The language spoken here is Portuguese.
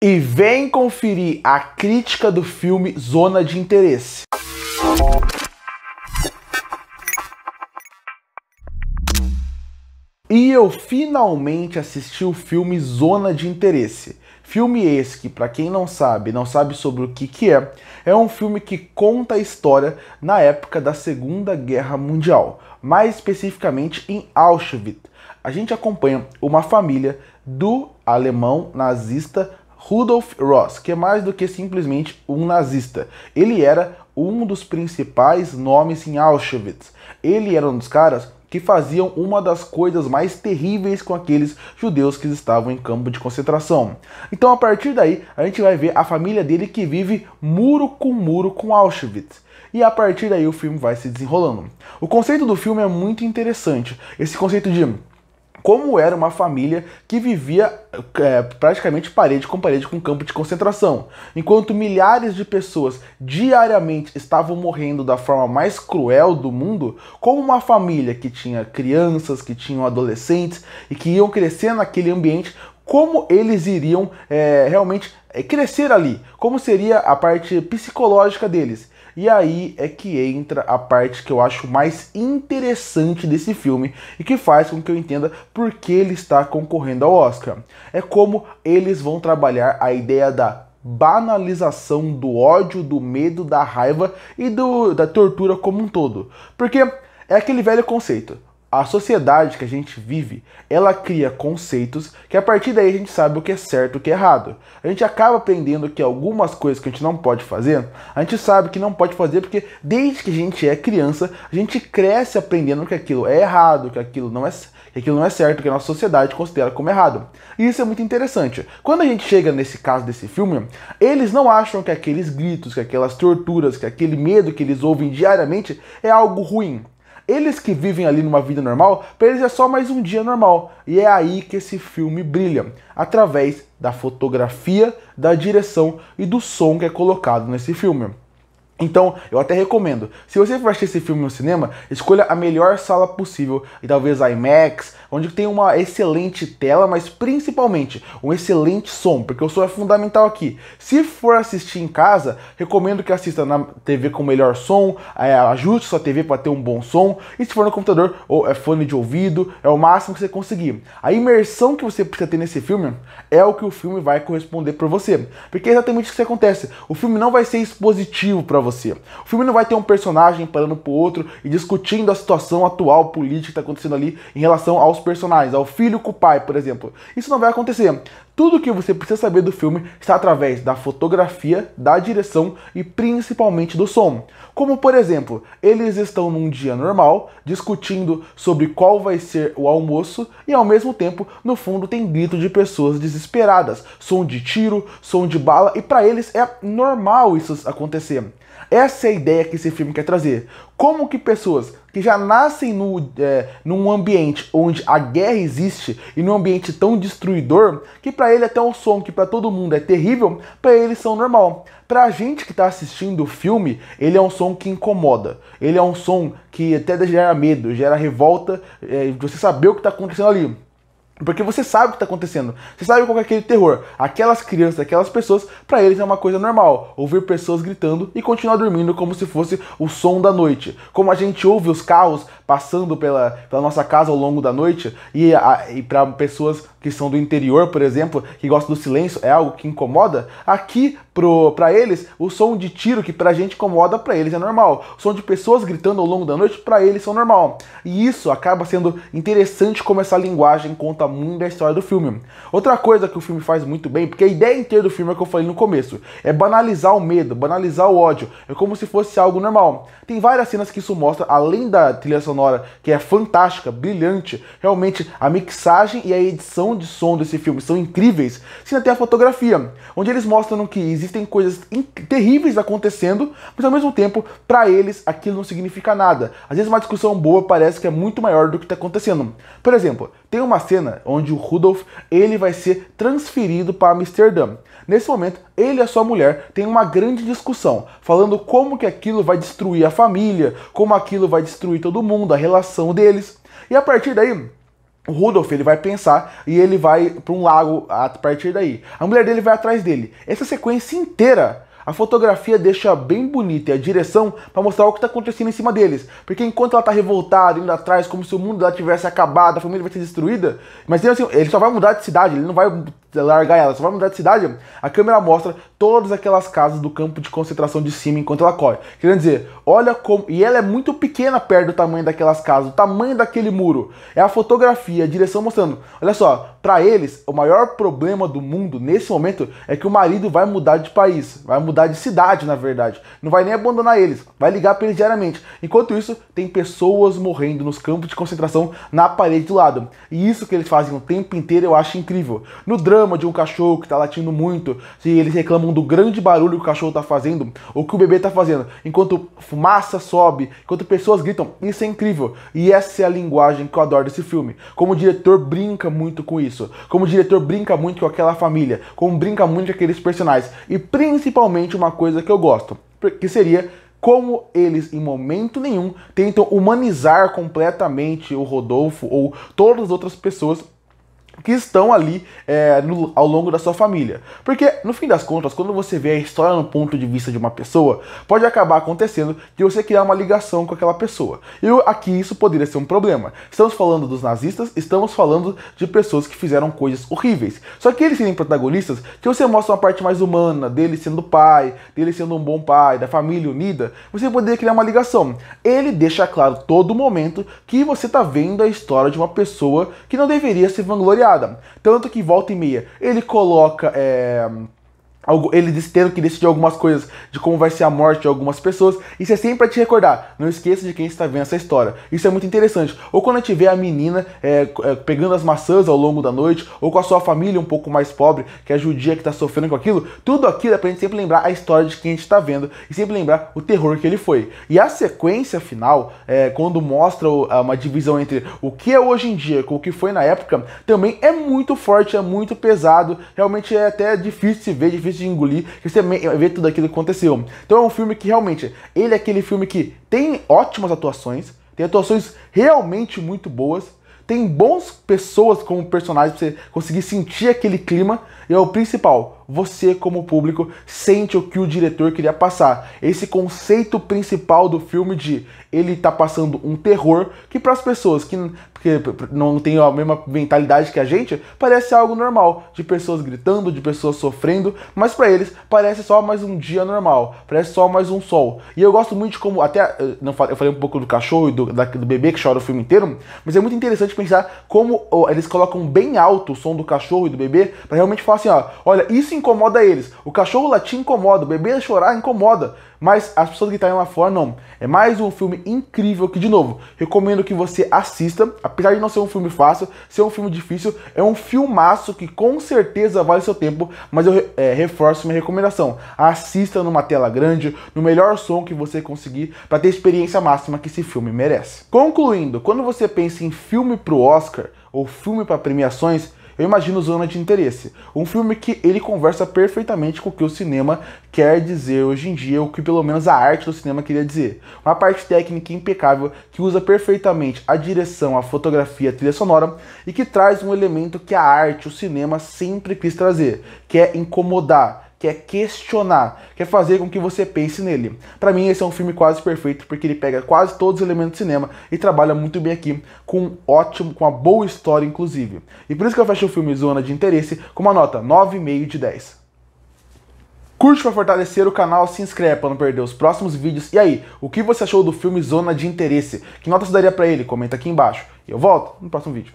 E vem conferir a crítica do filme Zona de Interesse. E eu finalmente assisti o filme Zona de Interesse. Filme esse que, para quem não sabe sobre o que é um filme que conta a história na época da Segunda Guerra Mundial, mais especificamente em Auschwitz. A gente acompanha uma família do alemão nazista Rudolf Ross, que é mais do que simplesmente um nazista. Ele era um dos principais nomes em Auschwitz. Ele era um dos caras que faziam uma das coisas mais terríveis com aqueles judeus que estavam em campo de concentração. Então, a partir daí, a gente vai ver a família dele que vive muro com Auschwitz. E a partir daí o filme vai se desenrolando. O conceito do filme é muito interessante. Esse conceito de como era uma família que vivia praticamente parede com campo de concentração. Enquanto milhares de pessoas diariamente estavam morrendo da forma mais cruel do mundo, como uma família que tinha crianças, que tinham adolescentes e que iam crescer naquele ambiente, como eles iriam realmente crescer ali, como seria a parte psicológica deles. E aí é que entra a parte que eu acho mais interessante desse filme e que faz com que eu entenda por que ele está concorrendo ao Oscar. É como eles vão trabalhar a ideia da banalização do ódio, do medo, da raiva e da tortura como um todo. Porque é aquele velho conceito. A sociedade que a gente vive, ela cria conceitos que a partir daí a gente sabe o que é certo e o que é errado. A gente acaba aprendendo que algumas coisas que a gente não pode fazer, a gente sabe que não pode fazer porque desde que a gente é criança, a gente cresce aprendendo que aquilo é errado, que aquilo não é certo, que a nossa sociedade considera como errado. E isso é muito interessante. Quando a gente chega nesse caso desse filme, eles não acham que aqueles gritos, que aquelas torturas, que aquele medo que eles ouvem diariamente é algo ruim. Eles que vivem ali numa vida normal, para eles é só mais um dia normal. E é aí que esse filme brilha, através da fotografia, da direção e do som que é colocado nesse filme. Então, eu até recomendo, se você for assistir esse filme no cinema, escolha a melhor sala possível, e talvez a IMAX, onde tem uma excelente tela, mas principalmente um excelente som, porque o som é fundamental aqui. Se for assistir em casa, recomendo que assista na TV com melhor som, ajuste sua TV para ter um bom som, e se for no computador, ou fone de ouvido, é o máximo que você conseguir. A imersão que você precisa ter nesse filme é o que o filme vai corresponder para você, porque é exatamente isso que acontece. O filme não vai ser expositivo para você. O filme não vai ter um personagem parando pro outro e discutindo a situação atual política que está acontecendo ali em relação aos personagens, ao filho com o pai, por exemplo. Isso não vai acontecer. Tudo que você precisa saber do filme está através da fotografia, da direção e principalmente do som. Como, por exemplo, eles estão num dia normal, discutindo sobre qual vai ser o almoço e, ao mesmo tempo, no fundo tem grito de pessoas desesperadas, som de tiro, som de bala, e para eles é normal isso acontecer. Essa é a ideia que esse filme quer trazer. Como que pessoas que já nascem num ambiente onde a guerra existe e num ambiente tão destruidor, que para ele até um som que para todo mundo é terrível, para eles são normal. Pra gente que tá assistindo o filme, ele é um som que incomoda. Ele é um som que até gera medo, gera revolta, você saber o que tá acontecendo ali. Porque você sabe o que está acontecendo, você sabe qual é aquele terror. Aquelas crianças, aquelas pessoas, para eles é uma coisa normal. Ouvir pessoas gritando e continuar dormindo como se fosse o som da noite. Como a gente ouve os carros passando pela nossa casa ao longo da noite, e para pessoas que são do interior, por exemplo, que gostam do silêncio, é algo que incomoda. Aqui, para eles, o som de tiro que pra gente incomoda, para eles é normal. O som de pessoas gritando ao longo da noite, para eles são normal. E isso acaba sendo interessante como essa linguagem conta muito da história do filme. Outra coisa que o filme faz muito bem, porque a ideia inteira do filme é o que eu falei no começo, é banalizar o medo, banalizar o ódio, é como se fosse algo normal. Tem várias cenas que isso mostra, além da trilha sonora, que é fantástica, brilhante, realmente a mixagem e a edição de som desse filme são incríveis, se ainda tem a fotografia, onde eles mostram que existem coisas terríveis acontecendo, mas ao mesmo tempo, para eles, aquilo não significa nada. Às vezes uma discussão boa parece que é muito maior do que está acontecendo. Por exemplo, tem uma cena onde o Rudolf, ele vai ser transferido para Amsterdã. Nesse momento, ele e a sua mulher têm uma grande discussão, falando como que aquilo vai destruir a família, como aquilo vai destruir todo mundo, a relação deles. E a partir daí, O Rudolph, ele vai pensar e ele vai para um lago a partir daí. A mulher dele vai atrás dele. Essa sequência inteira, a fotografia deixa bem bonita e a direção para mostrar o que está acontecendo em cima deles. Porque enquanto ela está revoltada, indo atrás, como se o mundo dela tivesse acabado, a família vai ser destruída, mas assim, ele só vai mudar de cidade, ele não vai largar ela, só vai mudar de cidade. A câmera mostra todas aquelas casas do campo de concentração de cima enquanto ela corre. Querendo dizer, olha como... E ela é muito pequena perto do tamanho daquelas casas, o tamanho daquele muro. É a fotografia, a direção mostrando. Olha só, para eles, o maior problema do mundo nesse momento é que o marido vai mudar de país, vai mudar de cidade, na verdade. Não vai nem abandonar eles, vai ligar para eles diariamente. Enquanto isso, tem pessoas morrendo nos campos de concentração na parede do lado. E isso que eles fazem o tempo inteiro eu acho incrível. No drama de um cachorro que tá latindo muito, se eles reclamam do grande barulho que o cachorro tá fazendo, ou que o bebê tá fazendo, enquanto fumaça sobe, enquanto pessoas gritam, isso é incrível. E essa é a linguagem que eu adoro desse filme. Como o diretor brinca muito com isso, como o diretor brinca muito com aquela família, como brinca muito com aqueles personagens, e principalmente uma coisa que eu gosto, que seria como eles, em momento nenhum, tentam humanizar completamente o Rodolfo ou todas as outras pessoas que estão ali ao longo da sua família. Porque, no fim das contas, quando você vê a história no ponto de vista de uma pessoa, pode acabar acontecendo de você criar uma ligação com aquela pessoa. E aqui isso poderia ser um problema. Estamos falando dos nazistas, estamos falando de pessoas que fizeram coisas horríveis. Só que eles serem protagonistas, que você mostra uma parte mais humana, dele sendo pai, dele sendo um bom pai, da família unida, você poderia criar uma ligação. Ele deixa claro todo momento que você está vendo a história de uma pessoa que não deveria se vangloriar. Tanto que volta e meia ele coloca ele tendo que decidir algumas coisas de como vai ser a morte de algumas pessoas. Isso é sempre para te recordar. Não esqueça de quem está vendo essa história. Isso é muito interessante. Ou quando a gente vê a menina pegando as maçãs ao longo da noite, ou com a sua família um pouco mais pobre, que é a judia que está sofrendo com aquilo. Tudo aquilo é pra gente sempre lembrar a história de quem a gente está vendo e sempre lembrar o terror que ele foi. E a sequência final, quando mostra uma divisão entre o que é hoje em dia com o que foi na época, também é muito forte, é muito pesado. Realmente é até difícil de se ver, difícil de engolir, que você vê tudo aquilo que aconteceu. Então é um filme que realmente, ele é aquele filme que tem ótimas atuações, tem atuações realmente muito boas, tem bons pessoas como personagens pra você conseguir sentir aquele clima, e é o principal, você como público sente o que o diretor queria passar. Esse conceito principal do filme de ele tá passando um terror que para as pessoas que não têm a mesma mentalidade que a gente, parece algo normal, de pessoas gritando, de pessoas sofrendo, mas para eles parece só mais um dia normal, parece só mais um sol. E eu gosto muito de como, até eu falei um pouco do cachorro e do bebê que chora o filme inteiro, mas é muito interessante pensar como eles colocam bem alto o som do cachorro e do bebê, para realmente falar assim, ó, olha, isso incomoda eles, o cachorro latir incomoda, o bebê chorar incomoda, mas as pessoas que estão lá fora não. É mais um filme incrível que, de novo, recomendo que você assista, apesar de não ser um filme fácil, ser um filme difícil, é um filmaço que com certeza vale seu tempo, mas eu reforço minha recomendação. Assista numa tela grande, no melhor som que você conseguir, para ter a experiência máxima que esse filme merece. Concluindo, quando você pensa em filme pro Oscar, ou filme para premiações, eu imagino Zona de Interesse, um filme que ele conversa perfeitamente com o que o cinema quer dizer hoje em dia, o que pelo menos a arte do cinema queria dizer. Uma parte técnica impecável, que usa perfeitamente a direção, a fotografia, a trilha sonora, e que traz um elemento que a arte, o cinema sempre quis trazer, que é incomodar, quer questionar, quer fazer com que você pense nele. Pra mim esse é um filme quase perfeito, porque ele pega quase todos os elementos do cinema e trabalha muito bem aqui, com uma boa história inclusive. E por isso que eu fecho o filme Zona de Interesse com uma nota 9,5 de 10. Curte para fortalecer o canal, se inscreve para não perder os próximos vídeos. E aí, o que você achou do filme Zona de Interesse? Que nota você daria pra ele? Comenta aqui embaixo. E eu volto no próximo vídeo.